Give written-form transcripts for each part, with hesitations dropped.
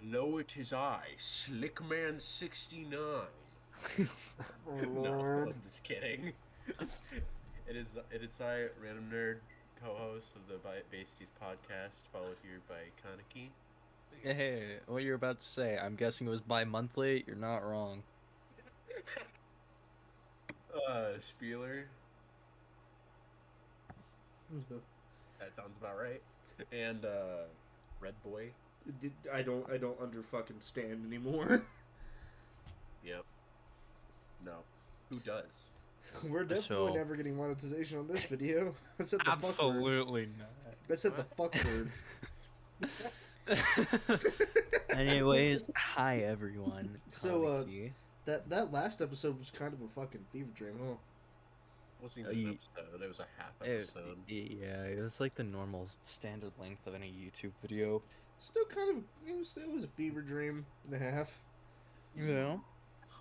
Lo, it is I, Slickman 69. Oh, No, Lord. I'm just kidding. It's I, random nerd, co-host of the Bassities podcast, followed here by Kaneki. Hey, what you're about to say, I'm guessing it was bi-monthly. You're not wrong. Spieler. That sounds about right. And Red Boy. I don't under fucking stand anymore. Yep. No. Who does? We're definitely So- never getting monetization on this video. I said the fuck word. Absolutely not. I said the fuck word. Anyways, hi everyone. So, Kaneki. That last episode was kind of a fucking fever dream, huh? It wasn't even an episode. It was a half episode. Yeah, it was like the normal standard length of any YouTube video. Still kind of, still was a fever dream and a half. Yeah.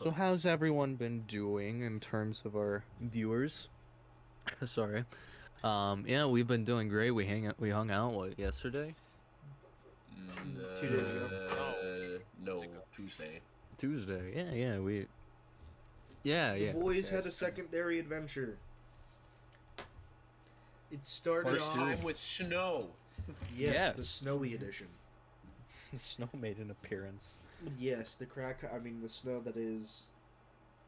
So how's everyone been doing in terms of our viewers? Sorry. Yeah, we've been doing great. We hung out yesterday? 2 days ago. No, Tuesday. Tuesday. Yeah, Yeah, The yeah. boys had a secondary adventure. It started First off, time with snow. yes, the Yes. snowy edition. Snow made an appearance. Yes, the snow that is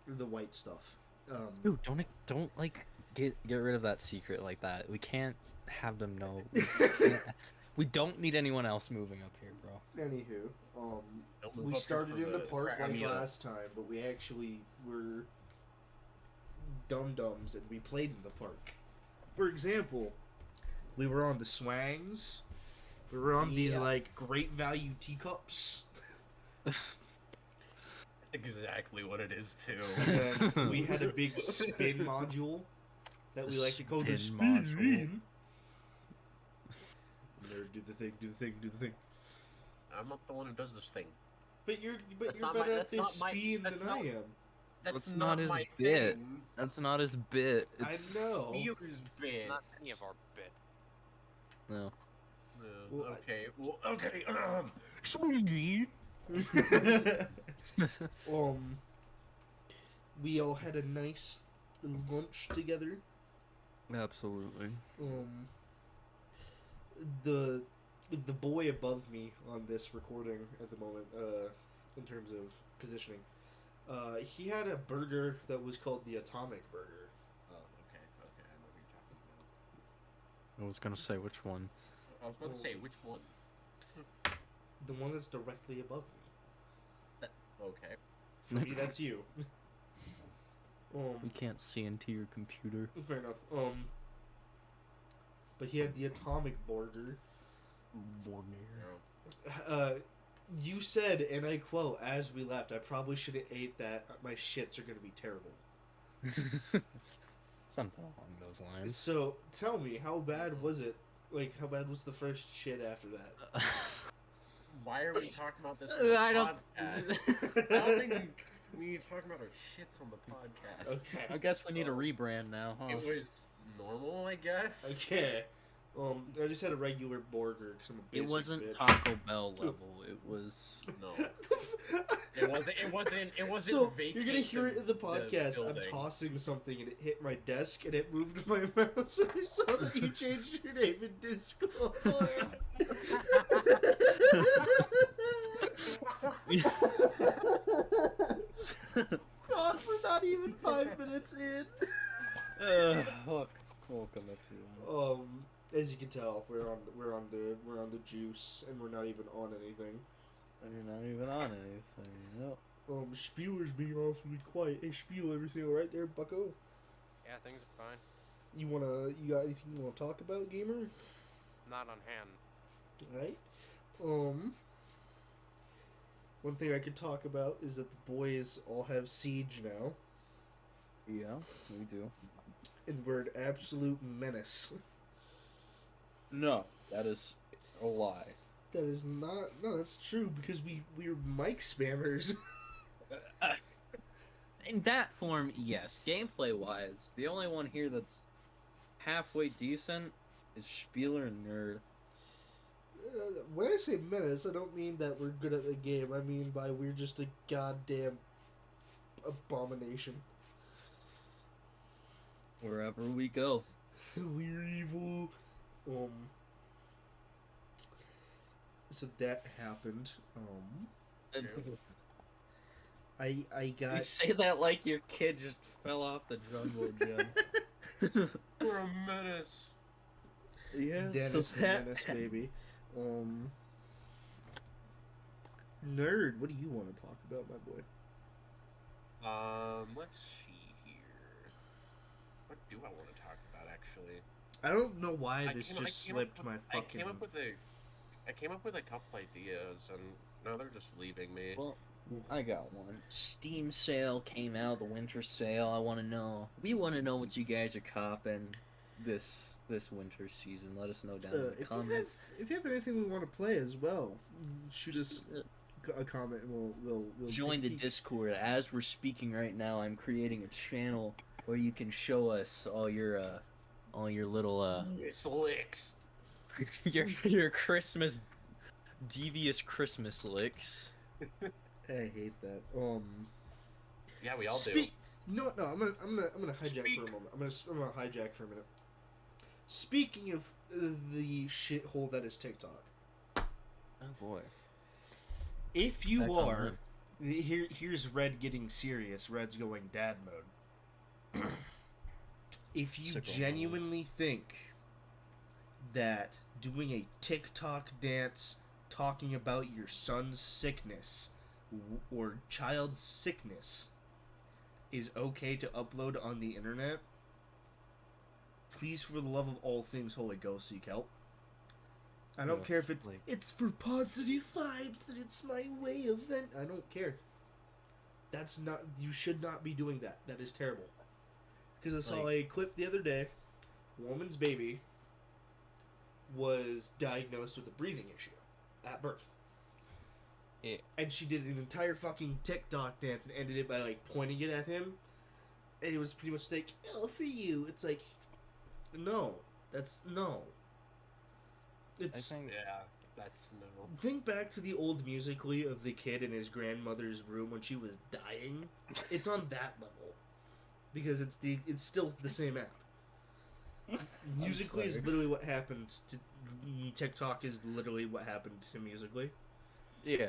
the white stuff. Dude, don't like get rid of that secret like that. We can't have them know. We don't need anyone else moving up here, bro. Anywho, Don't move we up here started for in the park crap. like last time, but we actually were dum-dums and we played in the park. For example, we were on the swangs. We were on these, Yeah. like, great value teacups. That's exactly what it is too. And then we had a big spin module that we like to call the Spin spin. module. Nerd, do the thing, do the thing, do the thing. I'm not the one who does this thing. But you're That's not better my- at that's this not my- spin that's than not- I am. That's not his my bit. thing. That's not his bit. I know. Spieler's bit. Not any of our bit. No. Well, Okay. Well, okay. We all had a nice lunch together. Absolutely. The boy above me on this recording at the moment, in terms of positioning, he had a burger that was called the Atomic Burger. Oh, okay. I know what you're talking about. I was gonna say which one. I was about to say which one. The one that's directly above me. Okay. For me, that's you. We can't see into your computer. Fair enough. But he had the Atomic Burger. You said, and I quote, as we left, I probably should have ate that. My shits are going to be terrible. Something along those lines. So, tell me, how bad was it? Like, how bad was the first shit after that? Why are we talking about this on the I don't- podcast? I don't think we need to talk about our shits on the podcast. Okay. I guess we need a rebrand now, huh? It was normal, I guess. Okay. I just had a regular burger because I'm a It basic wasn't bitch. Taco Bell level. It was. No. It wasn't. So, vacate you're gonna hear it in the podcast. I'm building. tossing something and it hit my desk and it moved my mouse. I saw that you changed your name in Discord. God, we're not even 5 minutes in. Welcome everyone. As you can tell, we're on the juice and we're not even on anything. You're not even on anything. No. Spieler's being awfully quiet. Hey, Spiel, everything all right there, Bucko? Yeah, things are fine. You got anything you wanna talk about, gamer? Not on hand. Right. One thing I could talk about is that the boys all have Siege now, Yeah, we do. and we're an absolute menace. No, that is a lie. That is not. No, that's true because we're mic spammers. In that form, yes. Gameplay wise, the only one here that's halfway decent is Spieler and Nerd. when I say menace, I don't mean that we're good at the game. I mean by we're just a goddamn abomination. Wherever we go. We're evil. So that happened. I got. You say that like your kid just fell off the jungle gym. We're a menace. Yeah, Dennis the Menace, baby. Nerd, what do you want to talk about, my boy? Let's see here. What do I want to talk about, actually? I don't know why this just slipped my fucking... I came up with a couple ideas, and now they're just leaving me. Well, I got one. Steam sale came out, the winter sale. We want to know what you guys are copping this winter season. Let us know down in the comments. If you have anything we want to play as well, shoot us a comment and we'll join the Discord. As we're speaking right now, I'm creating a channel where you can show us all your little slicks. your Christmas devious Christmas licks. I hate that. Yeah, we all do. No, I'm gonna hijack for a moment. I'm gonna hijack for a minute. Speaking of the shithole that is TikTok. Oh boy. If you are, here's Red getting serious. Red's going dad mode. If you genuinely think that doing a TikTok dance talking about your son's sickness or child's sickness is okay to upload on the internet, please, for the love of all things Holy Ghost, seek help. I don't care if it's for positive vibes and it's my way of vent. I don't care. That's not. You should not be doing that. That is terrible. Because I saw a clip the other day. A woman's baby was diagnosed with a breathing issue at birth. Yeah. And she did an entire fucking TikTok dance and ended it by pointing it at him. And it was pretty much like, "Oh, for you." It's like, no, that's no. It's that's no. Think back to the old Musical.ly of the kid in his grandmother's room when she was dying. It's on that level because it's still the same app. Musical.ly is literally what happened to TikTok. Is literally what happened to Musical.ly. Yeah.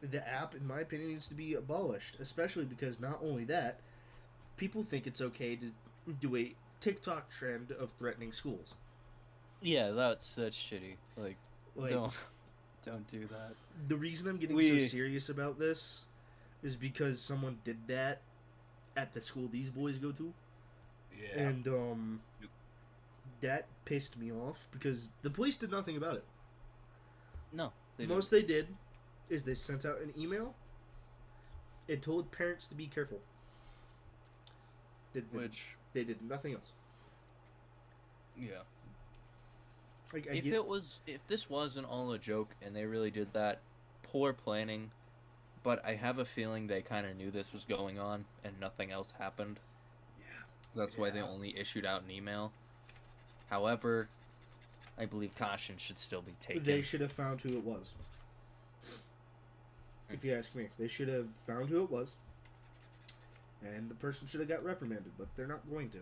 The app, in my opinion, needs to be abolished, especially because not only that, people think it's okay to do a TikTok trend of threatening schools. Yeah, that's shitty. Like don't do that. The reason I'm getting so serious about this is because someone did that at the school these boys go to. Yeah. And that pissed me off because the police did nothing about it. No. The most they did is they sent out an email and told parents to be careful. They did nothing else. Yeah. Like, if this wasn't all a joke and they really did that, poor planning, but I have a feeling they kind of knew this was going on and nothing else happened. Yeah. That's why they only issued out an email. However, I believe caution should still be taken. They should have found who it was. If you ask me, they should have found who it was, and the person should have got reprimanded, but they're not going to.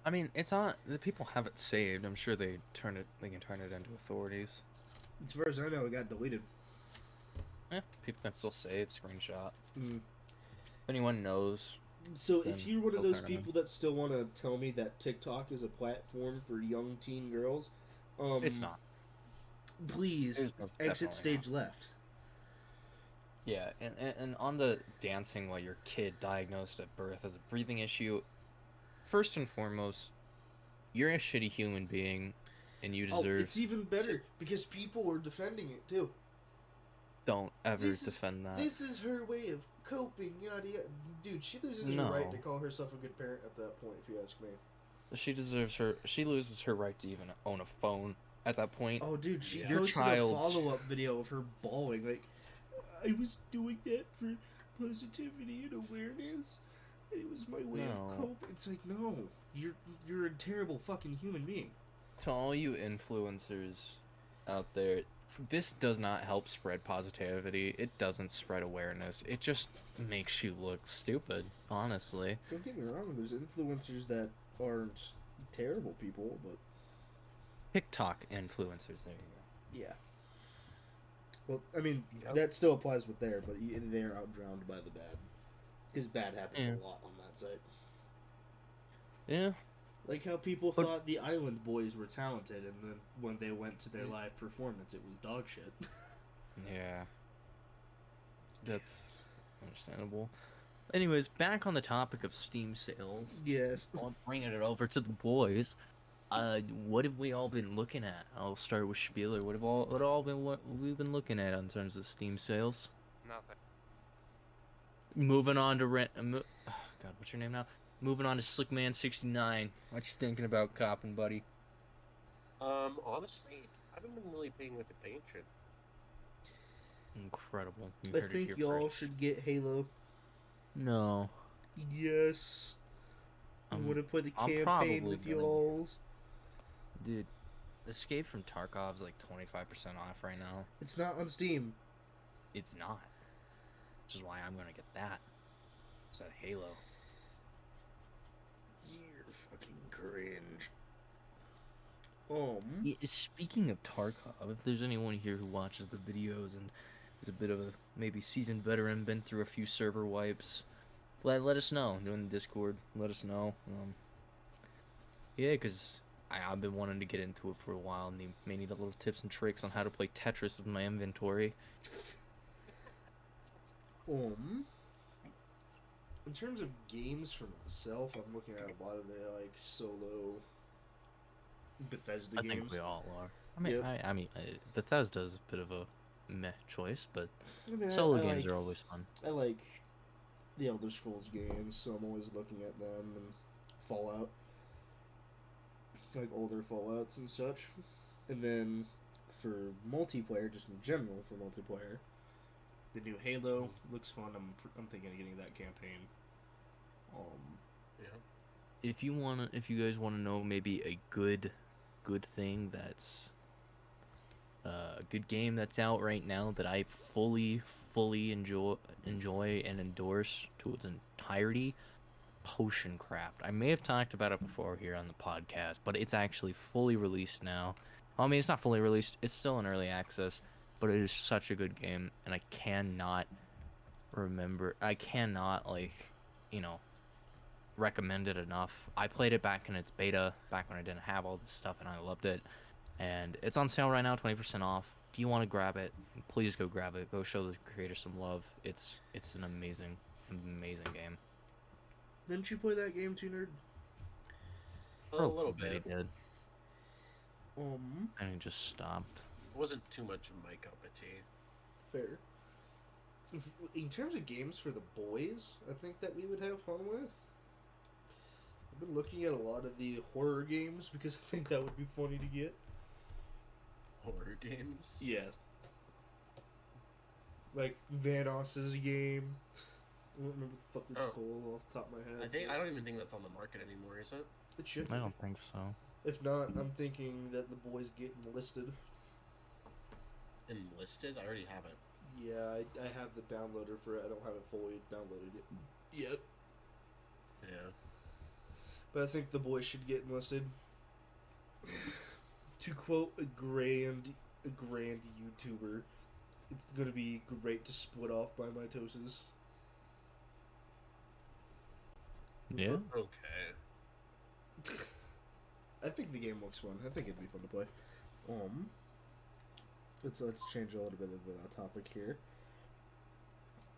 I mean, it's not. The people have it saved. I'm sure they can turn it into authorities. As far as I know, it got deleted. Yeah, people can still save, screenshot. Mm. If anyone knows. So if you're one of those people that still want to tell me that TikTok is a platform for young teen girls, it's not. Please exit stage left. Yeah, and on the dancing while your kid diagnosed at birth as a breathing issue, first and foremost, you're a shitty human being, and you deserve... Oh, it's even better, because people were defending it, too. Don't ever defend that. This is her way of coping, yada yada. Dude, she loses her right to call herself a good parent at that point, if you ask me. She loses her right to even own a phone at that point. Oh, dude, she posted a follow-up video of her bawling, like, I was doing that for positivity and awareness. It was my way of cope. It's like, no, you're a terrible fucking human being. To all you influencers out there, this does not help spread positivity. It doesn't spread awareness. It just makes you look stupid, honestly. Don't get me wrong, there's influencers that aren't terrible people, but... TikTok influencers, there you Yeah. Well, I mean, Yep. that still applies with there, but they're outdrowned by the bad. Because bad happens Yeah. a lot on that site. go. Yeah. Like how people But- thought the Island Boys were talented, and then when they went to their live performance, it was dog shit. Yeah. That's understandable. Anyways, back on the topic of Steam sales. Yes. I'm bringing it over to the boys. What have we all been looking at? I'll start with Spieler. What we've been looking at in terms of Steam sales? Nothing. Moving on to God, what's your name now? Moving on to Slickman 69. What you thinking about copping, buddy? Honestly, I haven't been really paying much attention. Incredible. You I heard it think here y'all first. should get Halo. No. Yes. I want to play the I'm campaign probably with gonna- y'all. Dude, Escape from Tarkov's like 25% off right now. It's not on Steam. It's not. Which is why I'm gonna get that. Instead of Halo. You're fucking cringe. Yeah, speaking of Tarkov, if there's anyone here who watches the videos and is a bit of a maybe seasoned veteran, been through a few server wipes, let us know. Doing the Discord, let us know. Yeah, because I've been wanting to get into it for a while, and may need a little tips and tricks on how to play Tetris with my inventory. In terms of games for myself, I'm looking at a lot of the like solo Bethesda I games. think we all are. I mean, Yep. Bethesda's a bit of a meh choice, but I mean, solo I games like, are always fun. I like the Elder Scrolls games, so I'm always looking at them, and Fallout, like older Fallouts and such. And then for multiplayer, just in general for multiplayer, the new Halo looks fun. I'm thinking of getting that campaign. Yeah. If you guys wanna know maybe a good thing that's a good game that's out right now that I fully enjoy and endorse to its entirety, Potion Craft. I may have talked about it before here on the podcast, but it's actually fully released now. I mean, it's not fully released, it's still in early access, but it is such a good game, and I cannot recommend it enough. I played it back in its beta, back when I didn't have all this stuff, and I loved it. And it's on sale right now, 20% off. If you want to grab it, please go grab it. Go show the creator some love. It's an amazing game. Didn't you play that game too, nerd? A little He bit. did, and he just stopped. It wasn't too much of my cup of tea. Fair. In terms of games for the boys, I think that we would have fun with. I've been looking at a lot of the horror games because I think that would be funny to get. Horror games? Yes. Like Vanos's game. I don't remember what the fuck it's called off the top of my head. I don't even think that's on the market anymore, is it? It should I be. don't think so. If not, I'm thinking that the boys get enlisted. Enlisted? I already have it. Yeah, I have the downloader for it. I don't have it fully downloaded yet. Yeah. But I think the boys should get enlisted. To quote a grand YouTuber, it's gonna be great to split off by mitosis. Yeah. Okay. I think the game looks fun. I think it'd be fun to play. Let's change a little bit of the topic here.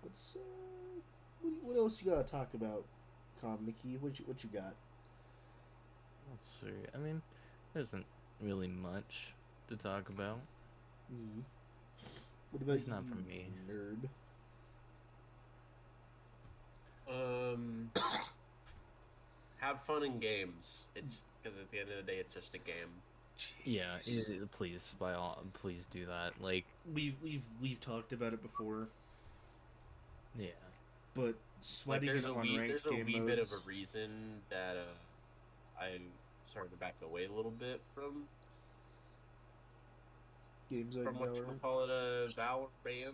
Let's what else you gotta talk about, Nikki? What you got? Let's see. I mean, there isn't really much to talk about. What about It's not you, from me. nerd? Have fun in games. It's because at the end of the day, it's just a game. Yeah, Jeez. please do that. Like, We've talked about it before, yeah. but Like, sweating there's in a wee unranked bit game of modes. a reason that I starting to back away a little bit from Games like what you Valorant. would call it a Valor ban.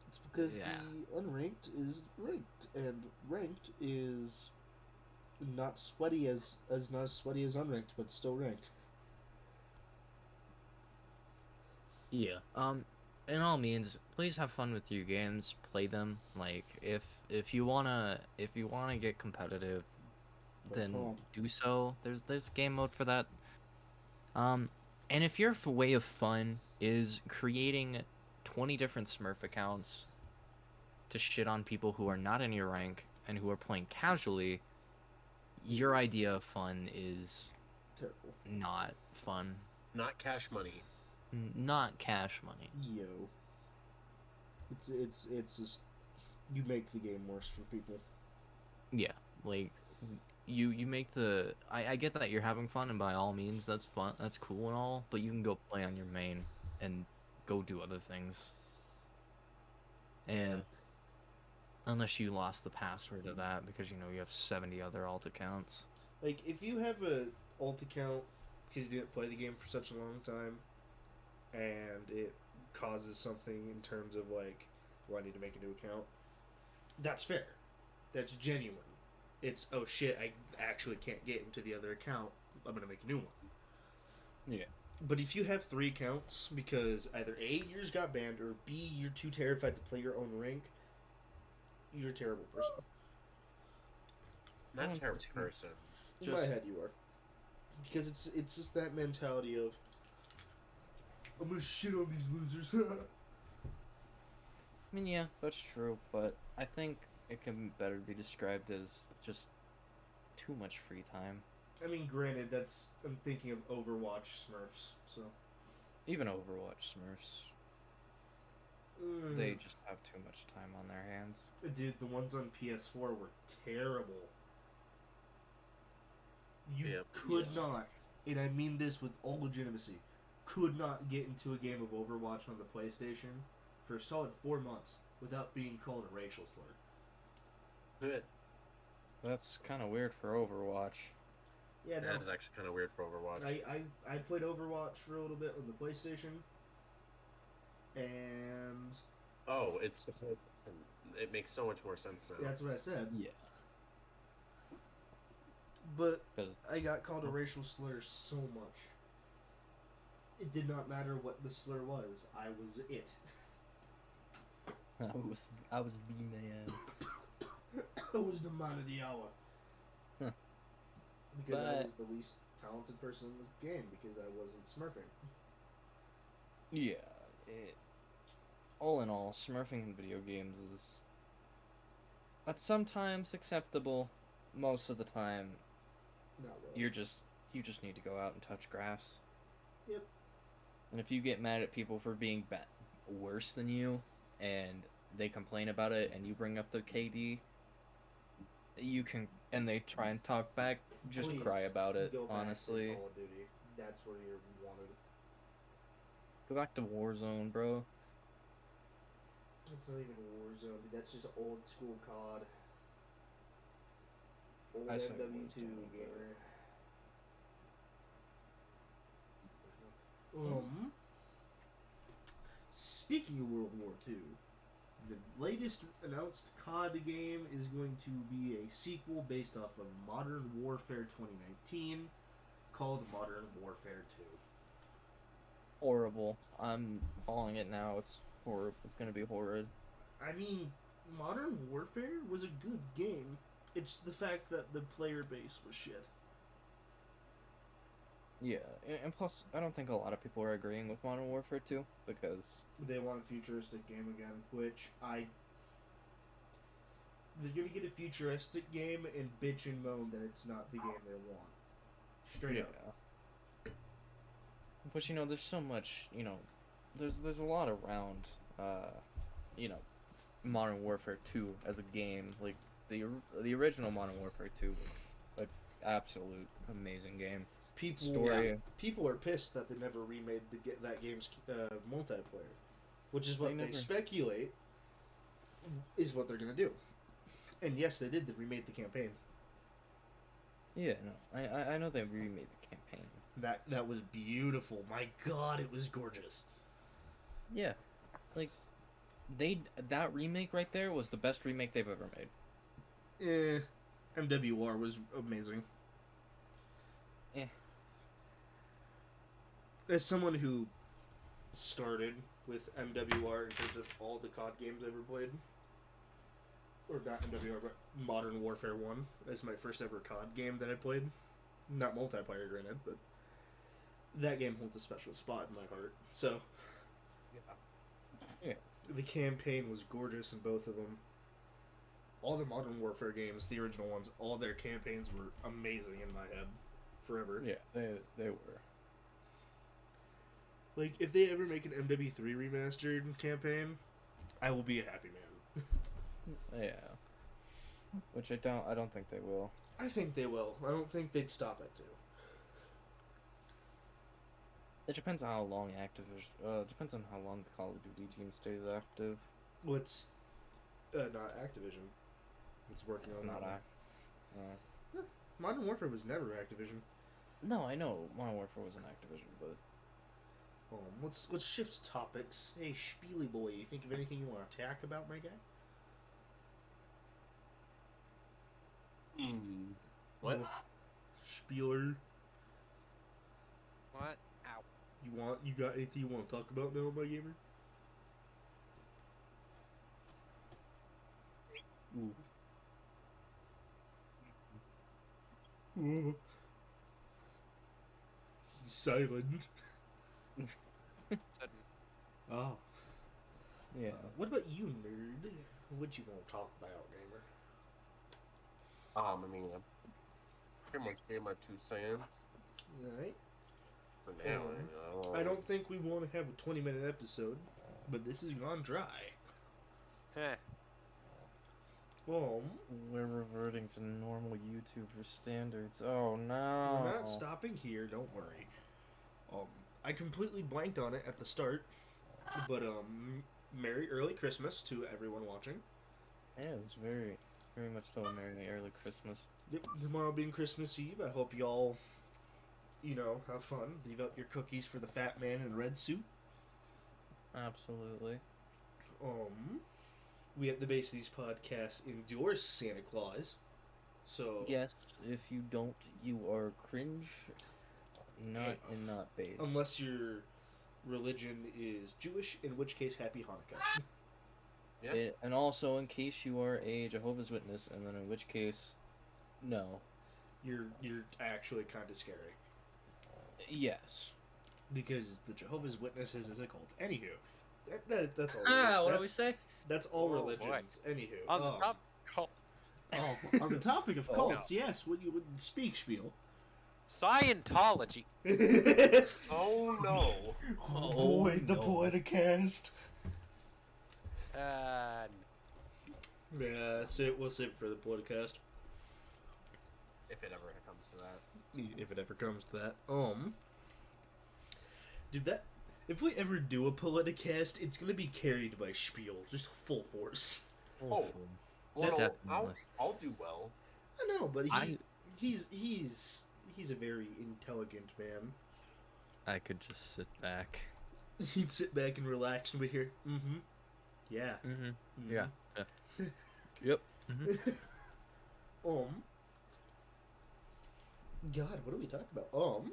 It's because Yeah. the unranked is ranked, and ranked is not sweaty as not as sweaty as unranked, but still ranked. Yeah. In all means, please have fun with your games. Play them. Like, if you wanna get competitive, But then calm. do so. There's a game mode for that. And if your way of fun is creating 20 different Smurf accounts to shit on people who are not in your rank and who are playing casually, your idea of fun is Terrible. not fun. Not cash money. Not cash money. Yo. It's just you make the game worse for people. Yeah, like you make the I get that you're having fun, and by all means that's fun, that's cool and all, but you can go play on your main and go do other things. And unless you lost the password to that because you have 70 other alt accounts. Like, if you have a alt account because you didn't play the game for such a long time, and it causes something in terms of like, well, I need to make a new account, that's fair. That's genuine. It's, oh shit, I actually can't get into the other account, I'm gonna make a new one. Yeah. But if you have 3 accounts because either A, yours got banned, or B, you're too terrified to play your own rank, you're a terrible person. Not a terrible person. In my head, you are. Because it's just that mentality of, I'm gonna shit on these losers. I mean, yeah, that's true, but I think it can better be described as just too much free time. I mean, granted, I'm thinking of Overwatch Smurfs, so. Even Overwatch Smurfs, they just have too much time on their hands. Dude, the ones on PS4 were terrible. You could not, and I mean this with all legitimacy, could not get into a game of Overwatch on the PlayStation for a solid 4 months without being called a racial slur. Good. That's kind of weird for Overwatch. Yeah, no. That is actually kind of weird for Overwatch. I played Overwatch for a little bit on the PlayStation, and oh, it makes so much more sense now. that's what I said. Yeah. But 'Cause I got called a racial slur so much. It did not matter what the slur was. I was it. I was the man. I was the man of the hour. Huh. Because I But- was the least talented person in the game because I wasn't smurfing. Yeah. All in all, smurfing in video games that's sometimes acceptable. Most of the time, Not really. you just need to go out and touch grass. Yep. And if you get mad at people for being worse than you, and they complain about it, and you bring up the KD, and they try and talk back, just Please cry about it, go back to honestly. Call of Duty. That's where you're wanted. Go back to Warzone, bro. It's not even Warzone, dude. That's just old school COD. Old I say MW2 Warzone, gamer. Speaking of World War II, the latest announced COD game is going to be a sequel based off of Modern Warfare 2019 called Modern Warfare 2. Horrible. I'm calling it now. It's horrible. It's gonna be horrid. I mean, Modern Warfare was a good game. It's the fact that the player base was shit. Yeah, and plus, I don't think a lot of people are agreeing with Modern Warfare 2, because... They want a futuristic game again, which they're gonna get a futuristic game and bitch and moan that it's not the game they want. Straight up. But, there's so much, there's a lot around, Modern Warfare 2 as a game. Like, the original Modern Warfare 2 was an absolute amazing game. People are pissed that they never remade that game's multiplayer, which is what they speculate is what they're gonna do. And yes, they did. They remade the campaign. Yeah, no, I know they remade the campaign. That was beautiful. My God, it was gorgeous. Yeah, like that remake right there was the best remake they've ever made. MWR was amazing. Eh. As someone who started with MWR in terms of all the COD games I ever played, or not MWR, but Modern Warfare 1 as my first ever COD game that I played. Not multiplayer, granted, but that game holds a special spot in my heart. So, Yeah. the campaign was gorgeous in both of them. All the Modern Warfare games, the original ones, all their campaigns were amazing in my head. Forever. Yeah, they were. Like, if they ever make an MW3 remastered campaign, I will be a happy man. Yeah. Which I don't think they will. I think they will. I don't think they'd stop at 2. It depends on how long Activision. Depends on how long the Call of Duty team stays active. What's not Activision? It's working It's on not that one. Modern Warfare was never Activision. No, I know Modern Warfare was an Activision, but Let's shift topics. Hey, Spiely boy, you think of anything you want to attack about, my guy? What? Spieler, What? Ow. you got anything you want to talk about now, my gamer? Ooh. Ooh. He's silent. Sudden. Oh. yeah. What about you, nerd? What you want to talk about, gamer? I mean, I pretty much gave my 2 cents. Right. For now, I don't think we want to have a 20-minute episode, but this has gone dry. Heh. We're reverting to normal YouTuber standards. Oh no. We're not stopping here, don't worry. I completely blanked on it at the start, but Merry Early Christmas to everyone watching. Yeah, it's very, very much so a Merry Early Christmas. Yep, tomorrow being Christmas Eve, I hope y'all, have fun. Leave out your cookies for the fat man in the red suit. Absolutely. We at the Bassities podcast endorse Santa Claus. So Yes, if you don't, you are cringe. Not base. unless your religion is Jewish, in which case, Happy Hanukkah. Yeah. And also, in case you are a Jehovah's Witness, and then in which case, no. You're actually kind of scary Yes. because the Jehovah's Witnesses is a cult. Anywho, that's all. What that's, do we say? That's all Oh, religions. boy. Anywho, On the top. on the topic of Oh, cults, yes. What you would speak, Spiel. Scientology. Oh no! Oh Oh, boy, the no. podcast. Uh, Yeah, we'll save it for the podcast. If it ever comes to that. If it ever comes to that. Dude, if we ever do a Politicast, it's gonna be carried by Spiel, just full force. Oh. Well, Definitely. I'll do well. I know, but he's a very intelligent man. I could just sit back. He'd sit back and relax and be here. Mm-hmm. Yeah. Mm-hmm. Mhm. Yeah. Yep. Mm-hmm. God, what are we talking about?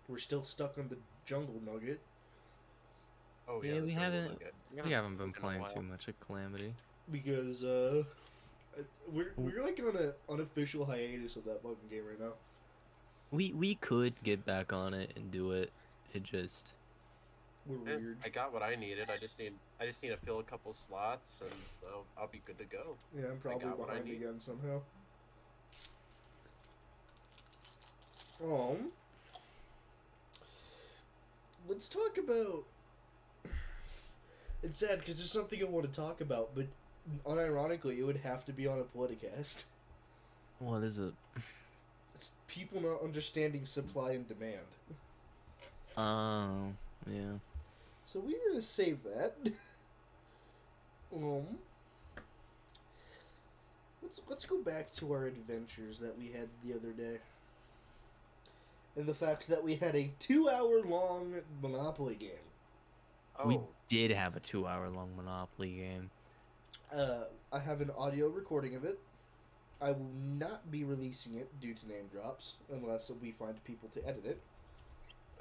We're still stuck on the jungle nugget. Oh Yeah, yeah, we the jungle haven't- nugget. We haven't been Been a playing while. too much at Calamity. Because we're like on an unofficial hiatus of that fucking game right now. We could get back on it and do it. It just We're Eh, weird. I got what I needed. I just need to fill a couple slots, and I'll be good to go. Yeah, I'm probably got what I behind need. again somehow. Let's talk about. It's sad because there's something I want to talk about, but unironically, it would have to be on a Politicast. what is it? It's people not understanding supply and demand. Oh, yeah. So we're gonna save that. let's go back to our adventures that we had the other day. And the fact that we had a 2-hour-long Monopoly game. Oh, We did have a 2-hour-long Monopoly game. I have an audio recording of it. I will not be releasing it due to name drops unless we find people to edit it.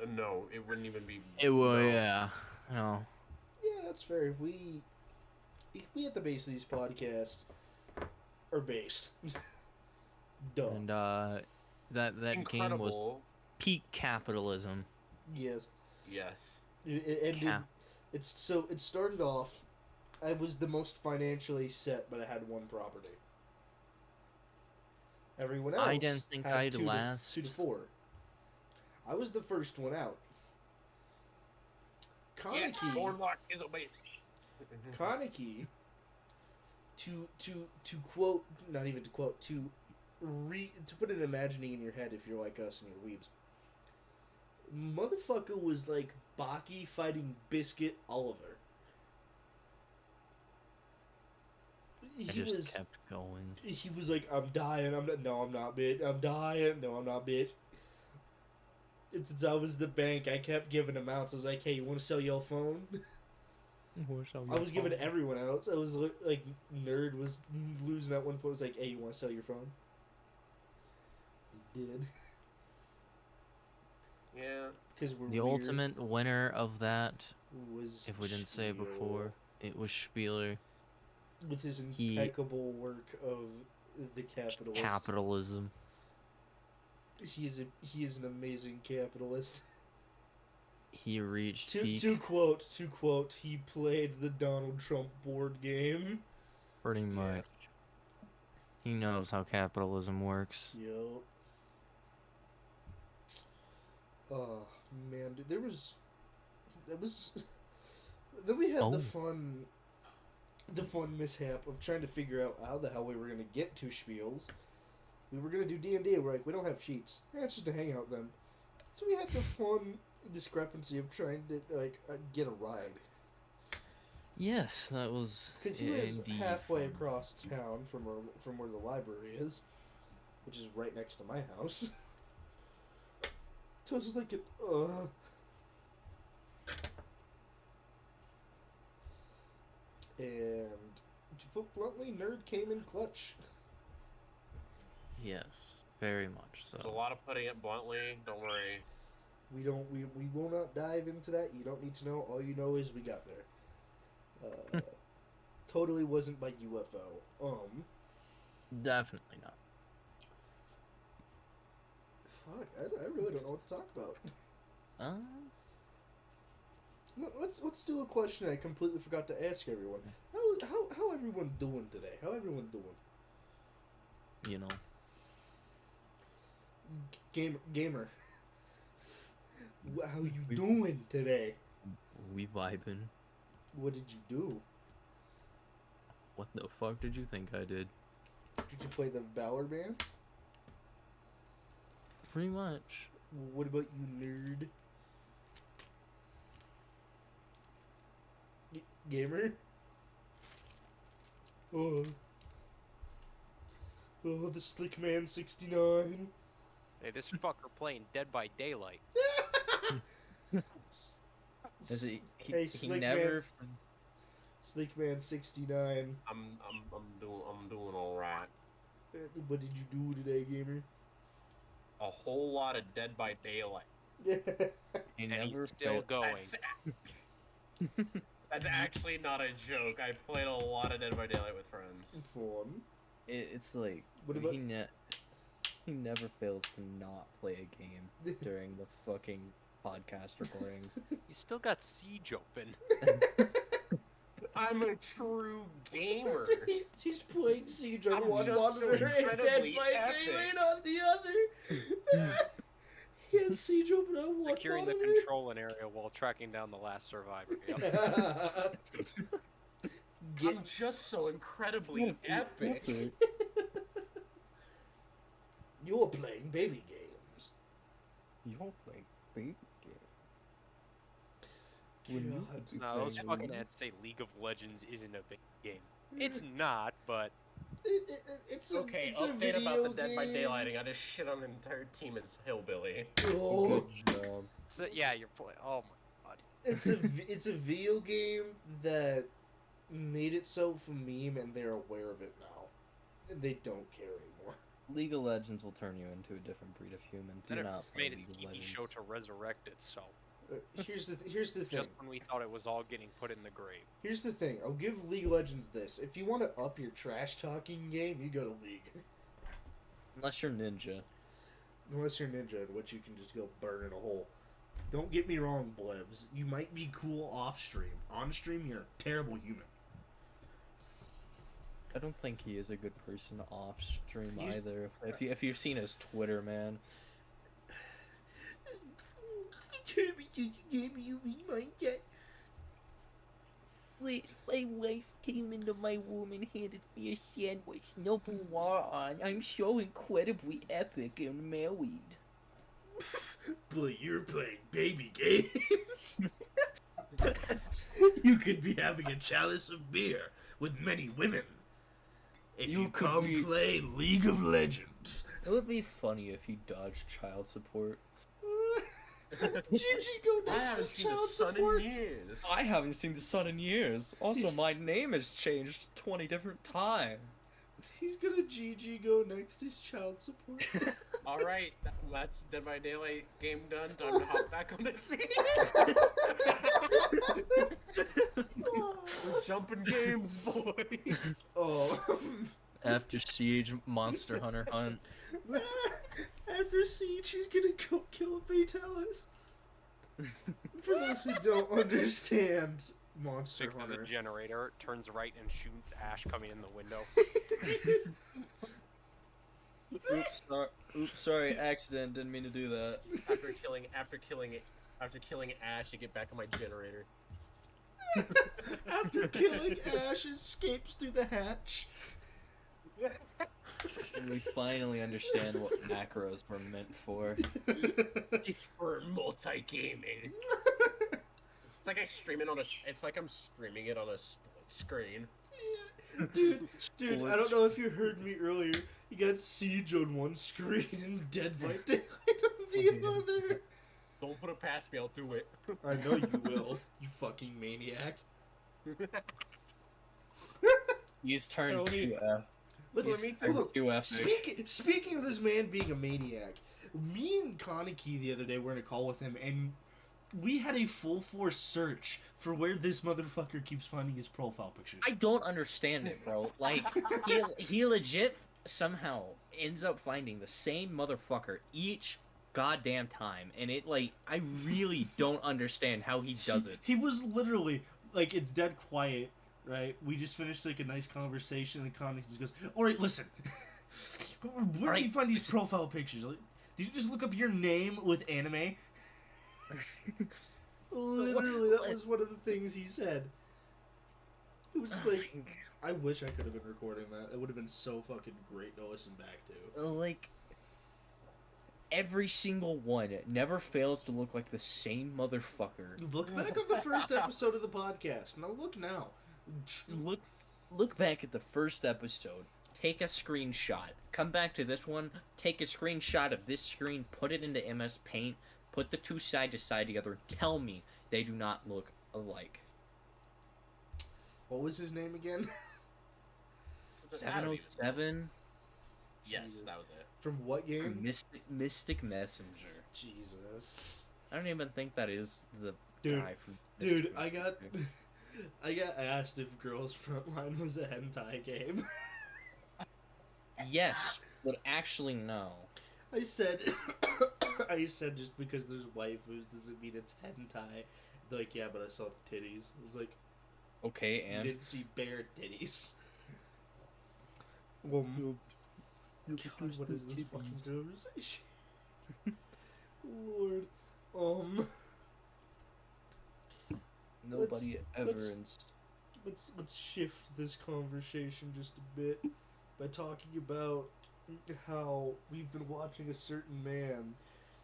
No, it wouldn't even be. It was, no. yeah. No. Yeah, that's fair. We at the Bassities podcast are based. Duh. And that game was Incredible. peak capitalism. Yes. Yes. It ended. Cap- It started off. I was the most financially set, but I had one property. Everyone else I didn't think had I'd 2 last. to 4. I was the first one out. Yeah, Kaneki, Boardwalk is a bait. Kaneki, to quote, not even to quote, to put an imagining in your head if you're like us and you're weebs. Motherfucker was like Baki fighting Biscuit Oliver. I just kept going. He was like, I'm dying. No, I'm not, bitch. I'm dying. No, I'm not, bitch. And since I was the bank, I kept giving him outs. I was like, hey, you want to sell your phone? I was giving everyone outs. I was like, Nerd was losing at one point. I was like, hey, you want to sell your phone? He did. Yeah. Because we're The weird. ultimate winner of that, Was if we didn't say Spiel. before, it was Spieler. With his He- impeccable work of the capitalist. Capitalism. He is an amazing capitalist. He reached To peak. quote, he played the Donald Trump board game. Pretty much. He knows how capitalism works. Yup. Oh man, dude, then we had Oh. the fun mishap of trying to figure out how the hell we were gonna get to Spiels. We were gonna do D&D. We're like, we don't have sheets. It's just a hangout then. So we had the fun discrepancy of trying to get a ride. Yes, that was. Because he lives indeed halfway fun. across town from where the library is, which is right next to my house. So I was just like, And to put bluntly, Nerd came in clutch. Yes, very much so. There's a lot of putting it bluntly. Don't worry. We will not dive into that. You don't need to know. All you know is we got there. Totally wasn't by UFO. Definitely not. Fuck, I really don't know what to talk about. No, let's do a question I completely forgot to ask everyone. How everyone doing today? How everyone doing? You know. Gamer. How you doing today? We vibing. What did you do? What the fuck did you think I did? Did you play the Ballard Band? Pretty much. What about you, Nerd? Gamer? Oh, the Slickman 69. hey, this fucker playing Dead by Daylight. He Hey, Slickman. never. Slickman 69. I'm doing all right. What did you do today, gamer? A whole lot of Dead by Daylight. He And never he's still failed. going. That's actually not a joke. I played a lot of Dead by Daylight with friends. Fun. It's like What about- he never fails to not play a game during the fucking podcast recordings. He's still got Siege open. I'm a true gamer. he's playing Siege on I'm one just so monitor and Dead incredibly by epic. Daylight on the other. He has Siege open on one Securing the monitor. controlling area while tracking down the last survivor. Yep. Get I'm just so incredibly epic. You're playing baby games. You're playing big God. No, those fucking ads say League of Legends isn't a big game. It's not, but It's Okay, a update video about the Dead by game. Daylighting. I just shit on an entire team as Hillbilly. Oh, Good job. So yeah, you're playing. Oh my god. it's a video game that made itself a meme, and they're aware of it now. And they don't care anymore. League of Legends will turn you into a different breed of human. Do Then it not play made a League of TV Legends. show to resurrect itself. Here's the thing. Just when we thought it was all getting put in the grave. Here's the thing. I'll give League of Legends this. If you want to up your trash talking game, you go to League. Unless you're Ninja. Unless you're Ninja, in which you can just go burn in a hole. Don't get me wrong, Blebs. You might be cool off stream. On stream, you're a terrible human. I don't think he is a good person off stream He's- either. If you've seen his Twitter, man. My wife came into my room and handed me a sandwich. No bois on. I'm so incredibly epic and married. But you're playing baby games. You could be having a chalice of beer with many women. If you could come be- play League of Legends. It would be funny if he dodged child support. GG go I next haven't to seen the child sun support. in years. I haven't seen the sun in years. Also, my name has changed 20 different times. He's gonna GG go next to child support. Alright, that's Dead by Daylight game done. Time to hop back on the scene. We're jumping games, boys. Oh. After Siege, Monster Hunter Hunt. After Siege, he's gonna go kill a Fatalis. For those who don't understand Monster Fixes a Hunter. generator, turns right and shoots Ash coming in the window. Oops, sorry, accident, didn't mean to do that. After killing Ash, you get back on my generator. After killing Ash, escapes through the hatch. We finally understand what macros were meant for. It's for multi-gaming. It's like I'm streaming it on a split screen. Dude, I don't know if you heard me earlier. You got Siege on one screen and Dead by Daylight on the other. Don't put it past me, I'll do it. I know you will, you fucking maniac. He's turned Tell me- 2F. Let's Let me hold on. 2F. Speaking of this man being a maniac, me and Kaneki the other day were in a call with him, and we had a full force search for where this motherfucker keeps finding his profile pictures. I don't understand it, bro. Like, he legit somehow ends up finding the same motherfucker each goddamn time, and it, like, I really don't understand how he does it. He was literally like, it's dead quiet, right? We just finished like a nice conversation, and Kaneki just goes, "All right, listen, where do you find these profile pictures? Like, did you just look up your name with anime?" Literally, that was one of the things he said. It was just like, I wish I could have been recording that. It would have been so fucking great to listen back to. Like, every single one never fails to look like the same motherfucker. Look back on the first episode of the podcast. Now look now. Look back at the first episode. Take a screenshot. Come back to this one. Take a screenshot of this screen. Put it into MS Paint. Put the two side to side together. Tell me they do not look alike. What was his name again? 707. Yes, Jesus. that was it. From what game? Mystic Messenger. Jesus. I don't even think that is the Dude, guy from Dude, Mystic I got Messenger. I got asked if Girls Frontline was a hentai game. Yes, but actually no. I said just because there's waifus doesn't mean it's hentai. They're like, yeah, but I saw titties. I was like, Okay, you and didn't see bare titties. Well, God, what is this fucking conversation? Lord, nobody ever. let's shift this conversation just a bit by talking about how we've been watching a certain man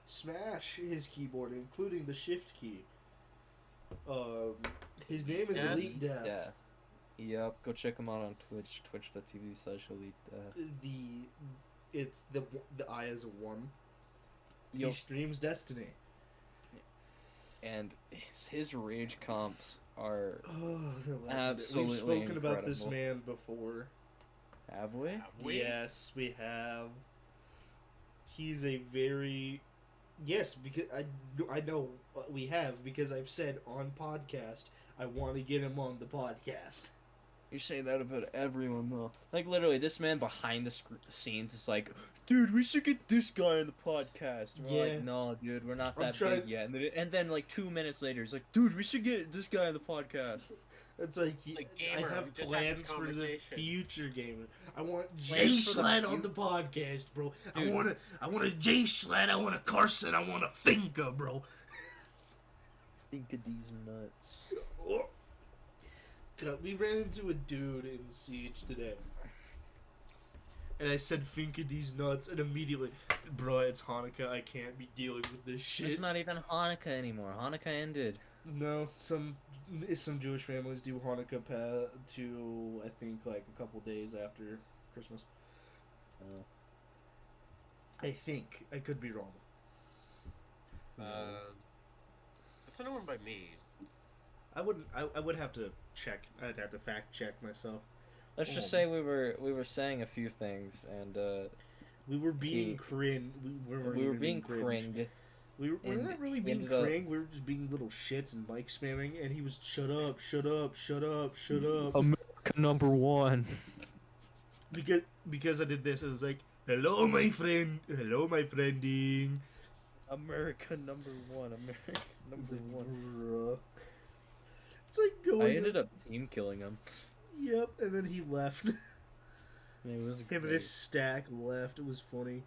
smash his keyboard, including the shift key. His name is Yeah. Elite Death. Yeah, Yep, go check him out on Twitch, twitch.tv/Elite. It's the eye is a 1. He Yup. streams Destiny. And his rage comps are Oh, the legendary. absolutely We've spoken about this incredible. man before. Have we? Have we? Yes, we have. He's a very... Yes, because I know we have, because I've said on podcast, I want to get him on the podcast. You say that about everyone, though. Like, literally, this man behind the scenes is like, dude, we should get this guy on the podcast. And we're like, no, dude, we're not that big yet. And then, like, 2 minutes later, he's like, dude, we should get this guy on the podcast. It's like, Gamer, I have we just had plans this for the conversation. future, Gamer. I want Jay Plans for the Schlatt on the podcast, bro. Dude. I want a Jay Schlatt, I want a Carson, I want a Finka, bro. Think of these nuts. God, we ran into a dude in Siege today. And I said, Finka these nuts, and immediately, bro, it's Hanukkah, I can't be dealing with this shit. It's not even Hanukkah anymore. Hanukkah ended. No, some Jewish families do Hanukkah to, I think, like, a couple days after Christmas. Oh. I think. I could be wrong. That's another one by me. I would have to check. I'd have to fact check myself. Let's just say we were saying a few things, and we were being cringe. we were being cringed. We and weren't really being cringe. We were just being little shits and mic spamming. And he was shut up, shut up, shut up, shut up. America #1. Because I did this. I was like, hello my friending. America #1. America #1. Bruh. It's like going. I ended up team killing him. Yep, and then he left. It was Him great. and his stack left. It was funny.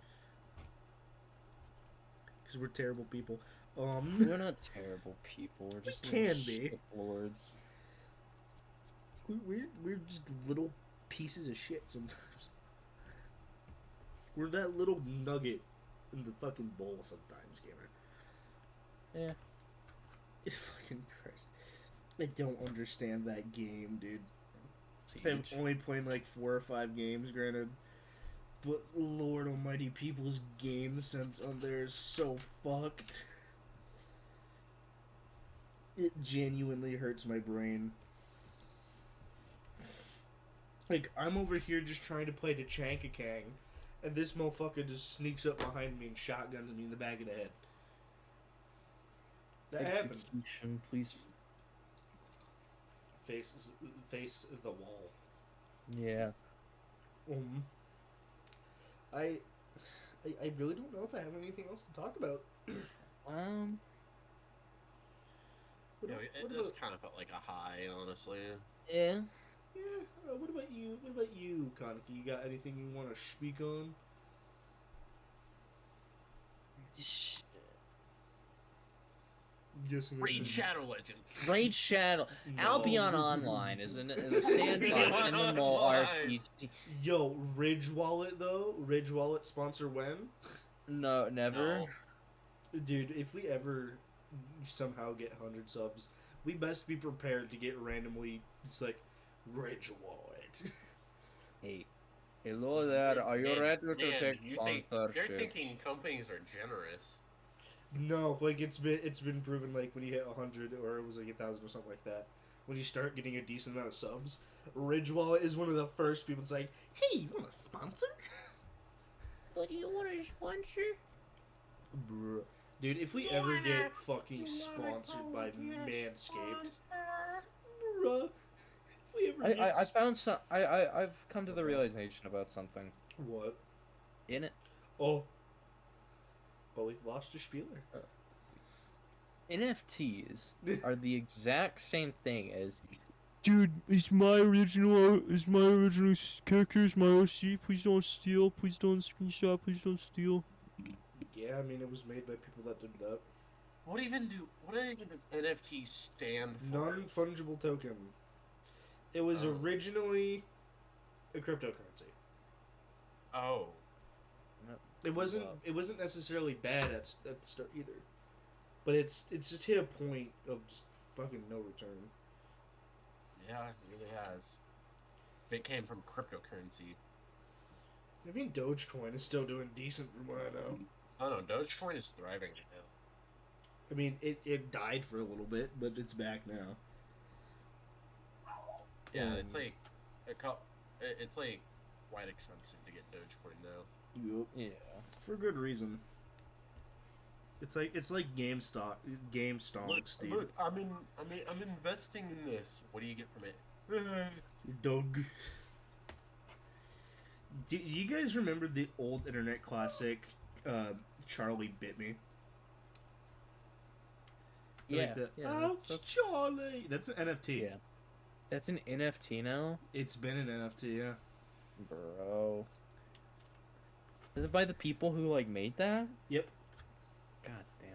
Because we're terrible people. We're not terrible people. We're just can be. lords. We're just little pieces of shit sometimes. We're that little nugget in the fucking bowl sometimes, Gamer. Yeah. Fucking Christ. I don't understand that game, dude. Siege. I'm only playing like 4 or 5 games, granted. But Lord Almighty, people's game sense on there is so fucked. It genuinely hurts my brain. Like, I'm over here just trying to play the Chankakang, and this motherfucker just sneaks up behind me and shotguns me in the back of the head. That happened. Execution, please. Face the wall. Yeah. I really don't know if I have anything else to talk about. What This about, kind of felt like a high, honestly. Yeah. yeah, what about you? What about you, Kaneki? You got anything you want to speak on? I'm guessing that's Raid Shadow Legends. Raid Shadow. No. Albion Online is a sandbox Albion MMO Online. RPG. Yo, Ridge Wallet though? Ridge Wallet sponsor when? No, never. No. Dude, if we ever somehow get 100 subs, we best be prepared to get randomly, it's like, Ridge Wallet. Hey. Hello there. Are you ready to take They're sponsorship? thinking companies are generous. No, like it's been proven, like when you hit 100 or it was like 1,000 or something like that, when you start getting a decent amount of subs, Ridge Wallet is one of the first people that's like, hey, you want a sponsor? What do you want to sponsor? Bruh. Dude, if we ever get fucking sponsored by Manscaped, bruh, if we ever get I found some. I've come to the realization about something. what? In it, Oh, but we've lost a spieler. NFTs are the exact same thing as. Dude, it's my original character, it's my OC. Please don't steal. Please don't screenshot. Please don't steal. Yeah, I mean it was made by people that did that. What even does NFT stand for? Non-fungible token. It was originally a cryptocurrency. Oh. It wasn't necessarily bad at the start either, but it's just hit a point of just fucking no return. Yeah, it really has. If it came from cryptocurrency. I mean, Dogecoin is still doing decent from what I know. Oh no, Dogecoin is thriving right now. I mean, it died for a little bit, but it's back now. Yeah, it's like it's like quite expensive to get Dogecoin now. Yep. Yeah. For good reason. It's like GameStop, dude. Look, I'm investing in this. What do you get from it? Doug. Do you guys remember the old internet classic, Charlie Bit Me? Yeah. Ouch, Charlie! That's an NFT. Yeah. That's an NFT now? It's been an NFT, yeah. Bro. Is it by the people who, like, made that? Yep. God damn.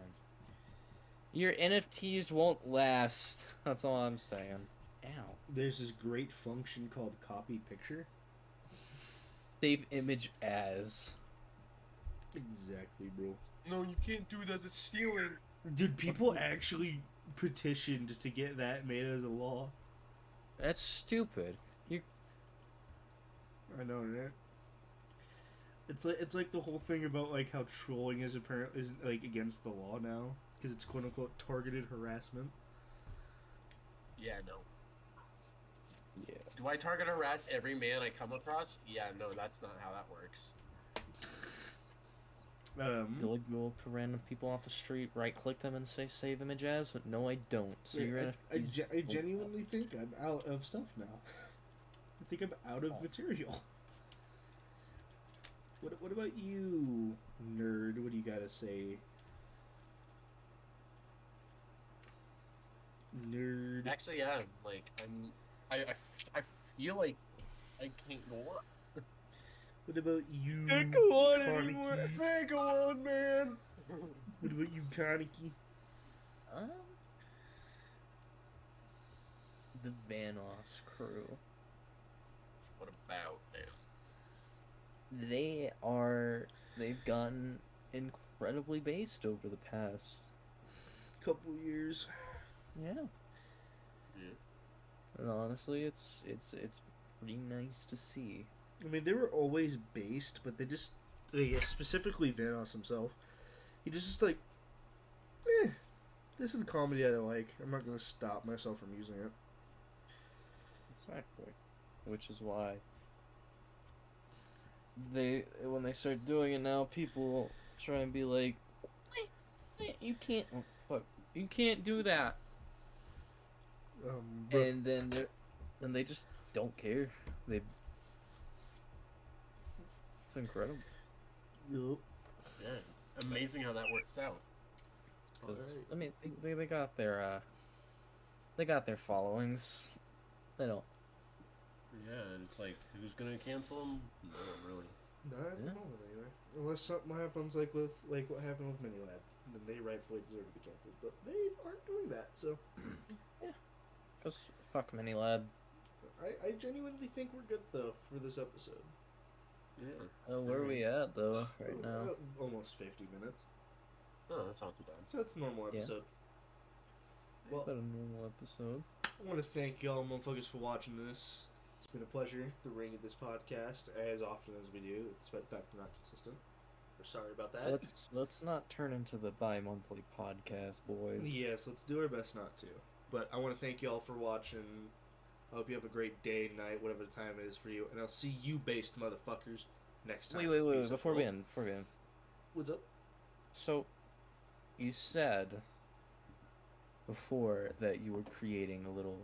Your NFTs won't last. That's all I'm saying. Ow. There's this great function called copy picture. Save image as. Exactly, bro. No, you can't do that. That's stealing. Dude, people actually petitioned to get that made as a law. That's stupid. I know, right? It's like the whole thing about like how trolling is like against the law now because it's quote unquote targeted harassment. Yeah, no. Yeah. Do I target harass every man I come across? Yeah, no, that's not how that works. Do I go up to random people off the street, right-click them, and say save image as? No, I don't. So you're I genuinely think I'm out of stuff now. I think I'm out of material. What about you, nerd? What do you gotta say? Nerd. Actually, yeah, like I feel like I can't go on. What about you? Can't go on Kaneki? anymore. I can't go on, man. What about you, Kaneki? The Vanoss crew. What about them? They've gotten incredibly based over the past. Couple years. Yeah. Yeah. And honestly, it's pretty nice to see. I mean, they were always based, but they just, like, specifically Vanoss himself, he just like, this is the comedy I like. I'm not gonna stop myself from using it. Exactly. Which is why when they start doing it now, people try and be like, you can't, fuck, you can't do that. But And then they just don't care. It's incredible. yup. Yeah, amazing how that works out. 'Cause, I mean, they got their followings. They don't. Yeah, and it's like, who's gonna cancel them? No one really. Not at the Yeah. moment, anyway. Unless something happens like what happened with Minilad, then they rightfully deserve to be canceled. But they aren't doing that, so Cause fuck Mini Lad. I genuinely think we're good though for this episode. Yeah. Where are we at though right now? Almost 50 minutes. Oh, that's not too bad. So that's a normal Yeah. episode. Well, Well, a normal episode. I want to thank y'all motherfuckers for watching this. It's been a pleasure to bring you this podcast as often as we do, despite the fact we're not consistent. We're sorry about that. Let's not turn into the bi-monthly podcast, boys. Yes, let's do our best not to. But I want to thank y'all for watching. I hope you have a great day, night, whatever the time it is for you. And I'll see you based motherfuckers next time. Wait, Peace out. before we end. What's up? So, you said before that you were creating a little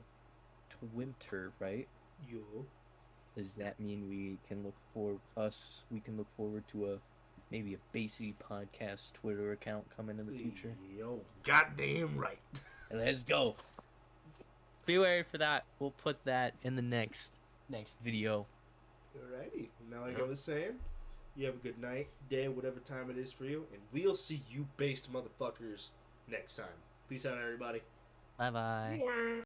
Twitter, right? Yo. Does that mean we can look forward to maybe a Bassities podcast Twitter account coming in the future? Yo, goddamn right. Let's go. Be wary for that. We'll put that in the next video. Alrighty. Now, like I was saying, you have a good night, day, whatever time it is for you, and we'll see you based motherfuckers next time. Peace out, everybody. Bye bye.